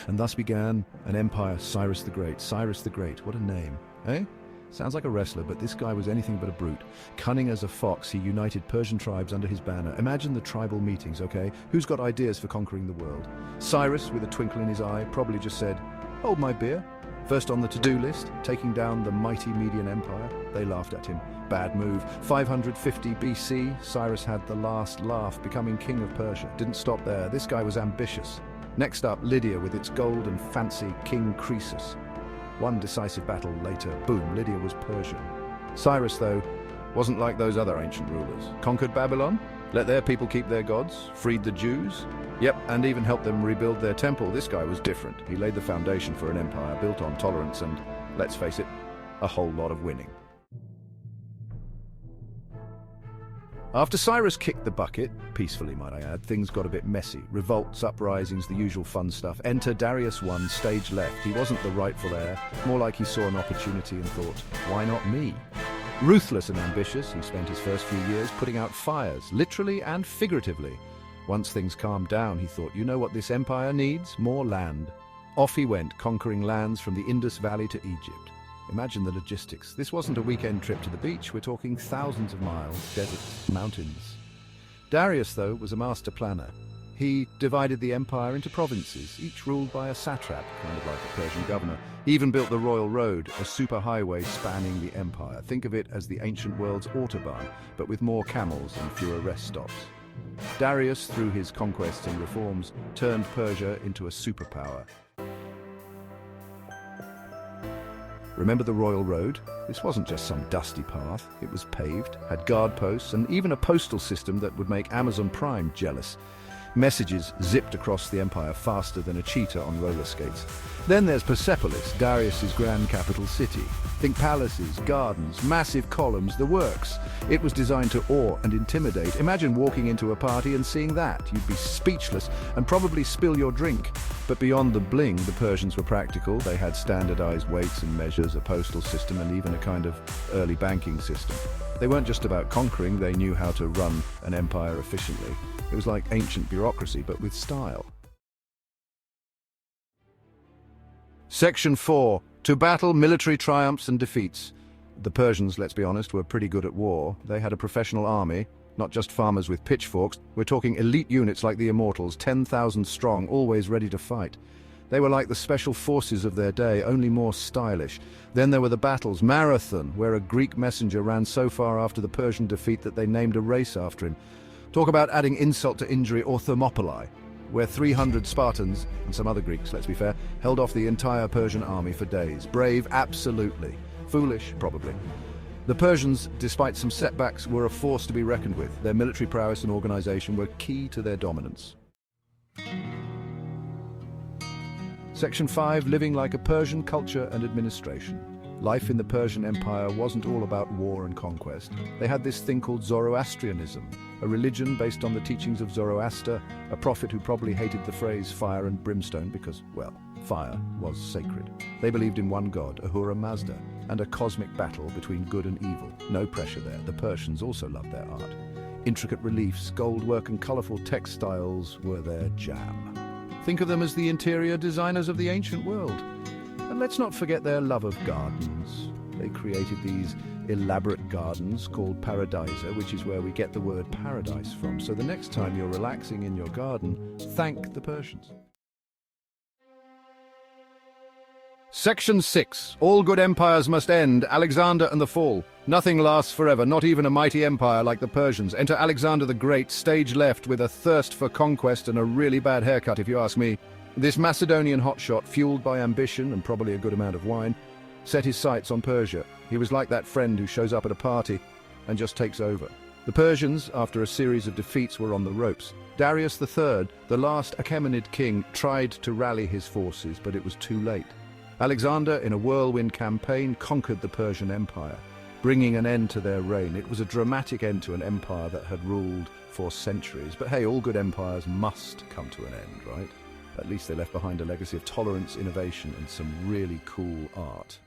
And thus began an empire, Cyrus the Great. Cyrus the Great, what a name, eh? Sounds like a wrestler, but this guy was anything but a brute. Cunning as a fox, he united Persian tribes under his banner. Imagine the tribal meetings, okay? Who's got ideas for conquering the world? Cyrus, with a twinkle in his eye, probably just said, "Hold my beer." First on the to-do list, taking down the mighty Median Empire. They laughed at him. Bad move. 550 BC, Cyrus had the last laugh, becoming king of Persia. Didn't stop there. This guy was ambitious. Next up, Lydia with its gold and fancy King Croesus. One decisive battle later, boom, Lydia was Persian. Cyrus, though, wasn't like those other ancient rulers. Conquered Babylon, let their people keep their gods, freed the Jews, yep, and even helped them rebuild their temple. This guy was different. He laid the foundation for an empire built on tolerance and, let's face it, a whole lot of winning. After Cyrus kicked the bucket, peacefully might I add, things got a bit messy. Revolts, uprisings, the usual fun stuff. Enter Darius I, stage left. He wasn't the rightful heir, more like he saw an opportunity and thought, why not me? Ruthless and ambitious, he spent his first few years putting out fires, literally and figuratively. Once things calmed down, he thought, you know what this empire needs? More land. Off he went, conquering lands from the Indus Valley to Egypt. Imagine the logistics. This wasn't a weekend trip to the beach. We're talking thousands of miles, deserts, mountains. Darius, though, was a master planner. He divided the empire into provinces, each ruled by a satrap, kind of like a Persian governor. He even built the Royal Road, a superhighway spanning the empire. Think of it as the ancient world's autobahn, but with more camels and fewer rest stops. Darius, through his conquests and reforms, turned Persia into a superpower. Remember the Royal Road? This wasn't just some dusty path. It was paved, had guard posts, and even a postal system that would make Amazon Prime jealous. Messages zipped across the empire faster than a cheetah on roller skates. Then there's Persepolis, Darius's grand capital city. Think palaces, gardens, massive columns, the works. It was designed to awe and intimidate. Imagine walking into a party and seeing that. You'd be speechless and probably spill your drink. But beyond the bling, the Persians were practical. They had standardized weights and measures, a postal system, and even a kind of early banking system. They weren't just about conquering, they knew how to run an empire efficiently. It was like ancient bureaucracy, but with style. Section 4. To battle, military triumphs and defeats. The Persians, let's be honest, were pretty good at war. They had a professional army, not just farmers with pitchforks. We're talking elite units like the Immortals, 10,000 strong, always ready to fight. They were like the special forces of their day, only more stylish. Then there were the battles, Marathon, where a Greek messenger ran so far after the Persian defeat that they named a race after him. Talk about adding insult to injury, or Thermopylae, where 300 Spartans, and some other Greeks, let's be fair, held off the entire Persian army for days. Brave, absolutely. Foolish, probably. The Persians, despite some setbacks, were a force to be reckoned with. Their military prowess and organization were key to their dominance. Section 5. Living like a Persian, culture and administration. Life in the Persian Empire wasn't all about war and conquest. They had this thing called Zoroastrianism, a religion based on the teachings of Zoroaster, a prophet who probably hated the phrase fire and brimstone because, well, fire was sacred. They believed in one god, Ahura Mazda, and a cosmic battle between good and evil. No pressure there. The Persians also loved their art. Intricate reliefs, gold work and colorful textiles were their jam. Think of them as the interior designers of the ancient world. And let's not forget their love of gardens. They created these elaborate gardens called paradisa, which is where we get the word paradise from. So the next time you're relaxing in your garden, thank the Persians. Section 6. All good empires must end. Alexander and the fall. Nothing lasts forever, not even a mighty empire like the Persians. Enter Alexander the Great, stage left, with a thirst for conquest and a really bad haircut, if you ask me. This Macedonian hotshot, fueled by ambition and probably a good amount of wine, set his sights on Persia. He was like that friend who shows up at a party and just takes over. The Persians, after a series of defeats, were on the ropes. Darius III, the last Achaemenid king, tried to rally his forces, but it was too late. Alexander, in a whirlwind campaign, conquered the Persian Empire, bringing an end to their reign. It was a dramatic end to an empire that had ruled for centuries. But hey, all good empires must come to an end, right? At least they left behind a legacy of tolerance, innovation, and some really cool art.